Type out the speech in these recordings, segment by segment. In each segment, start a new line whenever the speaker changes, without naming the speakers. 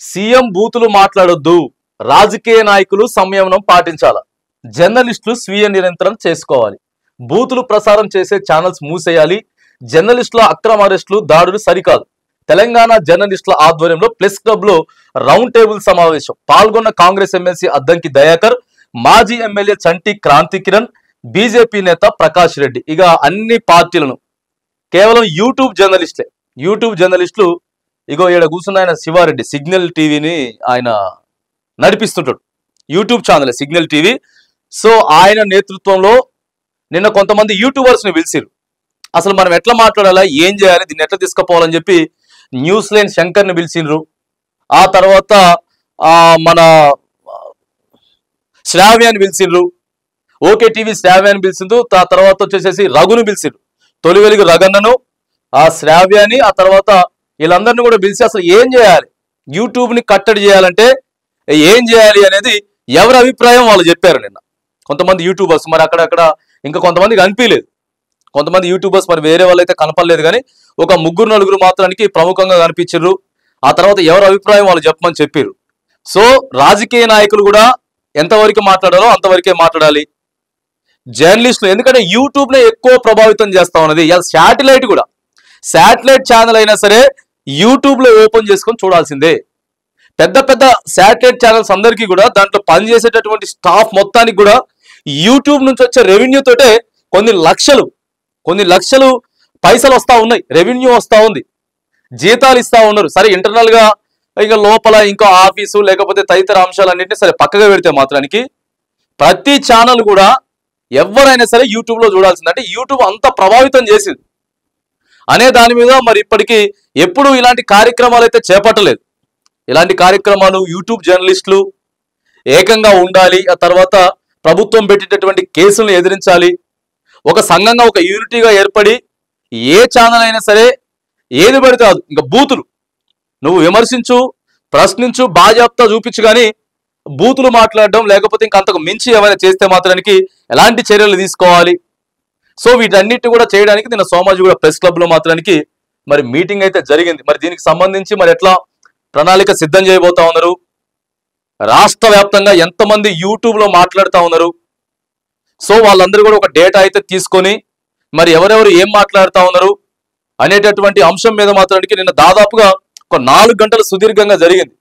CM బూతులు మాట్లాడొద్దు, రాజకీయ నాయకులు సంయమనం పాటించాల, జర్నలిస్టులు స్వీయ నియంత్రణ చేసుకోవాలి, బూతులు ప్రసారం చేసే ఛానల్స్ మూసేయాలి, జర్నలిస్టుల అక్రమ అరెస్టులు దాడులు సరికాదు. తెలంగాణ జర్నలిస్టుల ఆధ్వర్యంలో ప్రెస్ క్లబ్ లో రౌండ్ టేబుల్ సమావేశం. పాల్గొన్న కాంగ్రెస్ ఎమ్మెల్సీ అద్దంకి దయాకర్, మాజీ ఎమ్మెల్యే చంటి క్రాంతి కిరణ్, బీజేపీ నేత ప్రకాష్ రెడ్డి. ఇక అన్ని పార్టీలను కేవలం యూట్యూబ్ జర్నలిస్టులు ఇగో ఈడ కూర్చున్న ఆయన శివారెడ్డి సిగ్నల్ టీవీని ఆయన నడిపిస్తుంటాడు, YouTube channel signal TV. So ఆయన నేతృత్వంలో నిన్న కొంతమంది యూట్యూబర్స్ ని పిలిచిరు. అసలు మనం ఎట్లా మాట్లాడాలా, ఏం చేయాలి, దీన్ని ఎట్లా తీసుకుపోవాలని చెప్పి న్యూస్ లైన్ శంకర్ని పిలిచిండ్రు. ఆ తర్వాత మన శ్రావ్యాన్ని పిలిచిండ్రు, ఓకే టీవీ శ్రావ్యాన్ని పిలిచిండ్రు. ఆ తర్వాత వచ్చేసేసి రఘును పిలిచిండ్రు, తొలి వెలుగు రగన్నను, ఆ శ్రావ్యాన్ని, ఆ తర్వాత వీళ్ళందరినీ కూడా పిలిచి అసలు ఏం చేయాలి, యూట్యూబ్ని కట్టడి చేయాలంటే ఏం చేయాలి అనేది ఎవరి అభిప్రాయం వాళ్ళు చెప్పారు నిన్న. కొంతమంది యూట్యూబర్స్ మరి అక్కడక్కడ ఇంకా కొంతమంది కనిపించలేదు, కొంతమంది యూట్యూబర్స్ మరి వేరే వాళ్ళు అయితే కనపడలేదు, కానీ ఒక ముగ్గురు నలుగురు మాత్రానికి ప్రముఖంగా కనిపించారు. ఆ తర్వాత ఎవరి అభిప్రాయం వాళ్ళు చెప్పమని చెప్పారు. సో రాజకీయ నాయకులు కూడా ఎంతవరకు మాట్లాడాలో అంతవరకే మాట్లాడాలి. జర్నలిస్టులు ఎందుకంటే యూట్యూబ్నే ఎక్కువ ప్రభావితం చేస్తా ఉన్నది. శాటిలైట్ ఛానల్ అయినా సరే యూట్యూబ్లో ఓపెన్ చేసుకొని చూడాల్సిందే. పెద్ద పెద్ద శాటిలైట్ ఛానల్స్ అందరికీ కూడా దాంట్లో పనిచేసేటటువంటి స్టాఫ్ మొత్తానికి కూడా యూట్యూబ్ నుంచి వచ్చే రెవెన్యూ తోటే కొన్ని లక్షలు పైసలు వస్తూ ఉన్నాయి, రెవెన్యూ వస్తూ ఉంది, జీతాలు ఇస్తూ ఉన్నారు. సరే ఇంటర్నల్ గా ఇంకా లోపల ఇంకో ఆఫీసు లేకపోతే తదితర అంశాలన్నింటినీ సరే పక్కగా పెడితే మాత్రానికి ప్రతి ఛానల్ కూడా ఎవరైనా సరే యూట్యూబ్ లో చూడాల్సింది. అంటే యూట్యూబ్ అంత ప్రభావితం చేసింది అనే దాని మీద మరి ఇప్పటికీ ఎప్పుడు ఇలాంటి కార్యక్రమాలు అయితే చేపట్టలేదు. ఇలాంటి కార్యక్రమాలు యూట్యూబ్ జర్నలిస్టులు ఏకంగా ఉండాలి, ఆ తర్వాత ప్రభుత్వం పెట్టేటటువంటి కేసులను ఎదిరించాలి, ఒక సంఘంగా ఒక యూనిటీగా ఏర్పడి ఏ ఛానల్ అయినా సరే ఏది పడితే అది ఇంకా బూతులు నువ్వు విమర్శించు, ప్రశ్నించు, బాజాప్తా చూపించు, కానీ బూతులు మాట్లాడడం లేకపోతే ఇంకా అంతకు మించి ఏమైనా చేస్తే మాత్రానికి ఎలాంటి చర్యలు తీసుకోవాలి. సో వీటన్నిటి కూడా చేయడానికి నిన్న సోమాజిగూడ ప్రెస్ క్లబ్ లో మాత్రానికి మరి మీటింగ్ అయితే జరిగింది. మరి దీనికి సంబంధించి మరి ఎట్లా ప్రణాళిక సిద్ధం చేయబోతా ఉన్నారు, రాష్ట్ర వ్యాప్తంగా ఎంతమంది యూట్యూబ్ లో మాట్లాడుతూ ఉన్నారు, సో వాళ్ళందరూ కూడా ఒక డేటా అయితే తీసుకొని మరి ఎవరెవరు ఏం మాట్లాడుతూ ఉన్నారు అనేటటువంటి అంశం మీద మాత్రానికి నిన్న దాదాపుగా ఒక 4 గంటలు సుదీర్ఘంగా జరిగింది.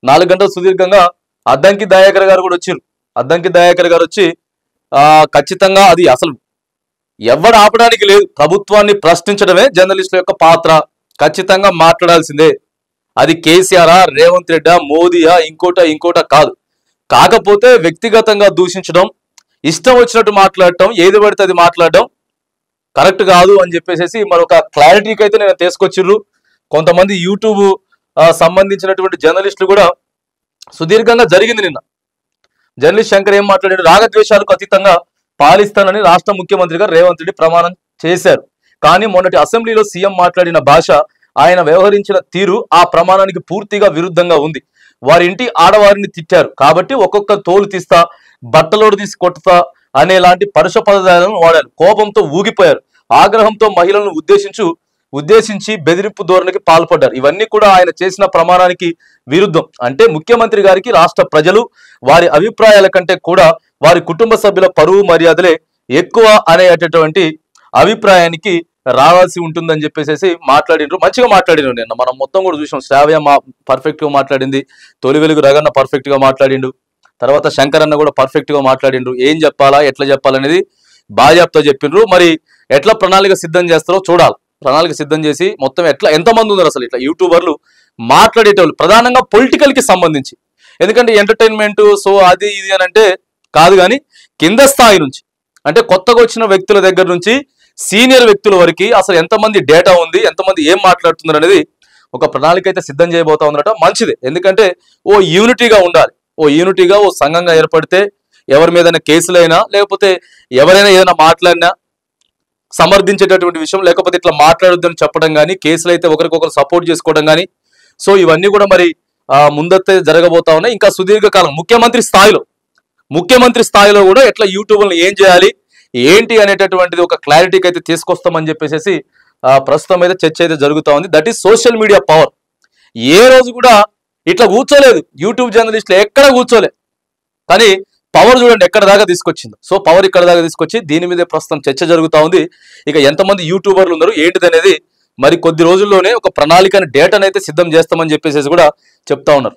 4 గంటలు సుదీర్ఘంగా అద్దంకి దయాకర్ గారు కూడా వచ్చారు. అద్దంకి దయాకర్ గారు వచ్చి ఖచ్చితంగా అది అసలు ఎవరు ఆపడానికి లేదు, ప్రభుత్వాన్ని ప్రశ్నించడమే జర్నలిస్టుల యొక్క పాత్ర, ఖచ్చితంగా మాట్లాడాల్సిందే. అది కేసీఆర్, రేవంత్ రెడ్డి, మోదీయా, ఇంకోట కాదు. కాకపోతే వ్యక్తిగతంగా దూషించడం, ఇష్టం వచ్చినట్టు మాట్లాడటం, ఏది పడితే అది మాట్లాడడం కరెక్ట్ కాదు అని చెప్పేసి మరొక క్లారిటీకి అయితే నేను తీసుకొచ్చిర్రు. కొంతమంది యూట్యూబ్ సంబంధించినటువంటి జర్నలిస్టులు కూడా సుదీర్ఘంగా జరిగింది. నిన్న జర్నలిస్ట్ శంకర్ ఏం మాట్లాడాడు, రాగద్వేషాలకు అతీతంగా పాలిస్తానని రాష్ట్ర ముఖ్యమంత్రిగా రేవంత్ రెడ్డి ప్రమాణం చేశారు. కానీ మొన్నటి అసెంబ్లీలో సీఎం మాట్లాడిన భాష, ఆయన వ్యవహరించిన తీరు ఆ ప్రమాణానికి పూర్తిగా విరుద్ధంగా ఉంది. వారి ఇంటి ఆడవారిని తిట్టారు కాబట్టి ఒక్కొక్క తోలు తీస్తా, బట్టలోడు తీసి కొట్టుతా అనేలాంటి పరుష పదాలను వాడారు. కోపంతో ఊగిపోయారు, ఆగ్రహంతో మహిళలను ఉద్దేశించి బెదిరింపు ధోరణికి పాల్పడ్డారు. ఇవన్నీ కూడా ఆయన చేసిన ప్రమాణానికి విరుద్ధం. అంటే ముఖ్యమంత్రి గారికి రాష్ట్ర ప్రజలు వారి అభిప్రాయాల కంటే కూడా వారి కుటుంబ సభ్యుల పరువు మర్యాదలే ఎక్కువ అనేటటువంటి అభిప్రాయానికి రావాల్సి ఉంటుందని చెప్పేసి మాట్లాడిండ్రు. మంచిగా మాట్లాడిండ్రు. నిన్న మనం మొత్తం కూడా చూసాం. శ్రావ్య పర్ఫెక్ట్ గా మాట్లాడింది, తొలి వెలుగు రగన్న పర్ఫెక్ట్ గా మాట్లాడిండు, తర్వాత శంకర్ అన్న కూడా పర్ఫెక్ట్ గా మాట్లాడిండ్రు. ఏం చెప్పాలా, ఎట్లా చెప్పాలనేది బాజాప్తా చెప్పిండ్రు. మరి ఎట్లా ప్రణాళిక సిద్ధం చేస్తారో చూడాలి. ప్రణాళిక సిద్ధం చేసి మొత్తం ఎంతమంది ఉన్నారు అసలు ఇట్లా యూట్యూబర్లు మాట్లాడేటోళ్ళు, ప్రధానంగా పొలిటికల్ కి సంబంధించి. ఎందుకంటే ఎంటర్టైన్మెంట్ సో అది ఇది అని అంటే కాదు, కానీ కింద స్థాయి నుంచి అంటే కొత్తగా వచ్చిన వ్యక్తుల దగ్గర నుంచి సీనియర్ వ్యక్తుల వరకు అసలు ఎంతమంది డేటా ఉంది, ఎంతమంది ఏం మాట్లాడుతున్నారు అనేది ఒక ప్రణాళిక అయితే సిద్ధం చేయబోతా ఉందట. మంచిదే, ఎందుకంటే ఓ యూనిటీగా ఉండాలి, ఓ సంఘంగా ఏర్పడితే ఎవరి మీదైనా కేసులైనా లేకపోతే ఎవరైనా ఏదైనా మాట్లాడినా సమర్థించేటటువంటి విషయం, లేకపోతే ఇట్లా మాట్లాడొద్దని చెప్పడం కానీ, కేసులు అయితే ఒకరికొకరు సపోర్ట్ చేసుకోవడం కానీ, సో ఇవన్నీ కూడా మరి ముందతే జరగబోతా ఉన్నాయి. ఇంకా సుదీర్ఘకాలం ముఖ్యమంత్రి స్థాయిలో కూడా ఎట్లా యూట్యూబ్లను ఏం చేయాలి ఏంటి అనేటటువంటిది ఒక క్లారిటీకి అయితే తీసుకొస్తామని చెప్పేసి ప్రస్తుతం అయితే చర్చ అయితే జరుగుతూ ఉంది. That is social media power. ఏ రోజు కూడా ఇట్లా కూర్చోలేదు యూట్యూబ్ జర్నలిస్టులు, ఎక్కడ కూర్చోలే. కానీ పవర్ చూడండి ఎక్కడ దాకా తీసుకొచ్చింది. సో పవర్ ఇక్కడ దాకా తీసుకొచ్చి దీని మీదే ప్రస్తుతం చర్చ జరుగుతూ ఉంది. ఇక ఎంతమంది యూట్యూబర్లు ఉన్నారు ఏంటిది అనేది మరి కొద్ది రోజుల్లోనే ఒక ప్రణాళికని డేటానైతే సిద్ధం చేస్తామని చెప్పేసి కూడా చెప్తా ఉన్నారు.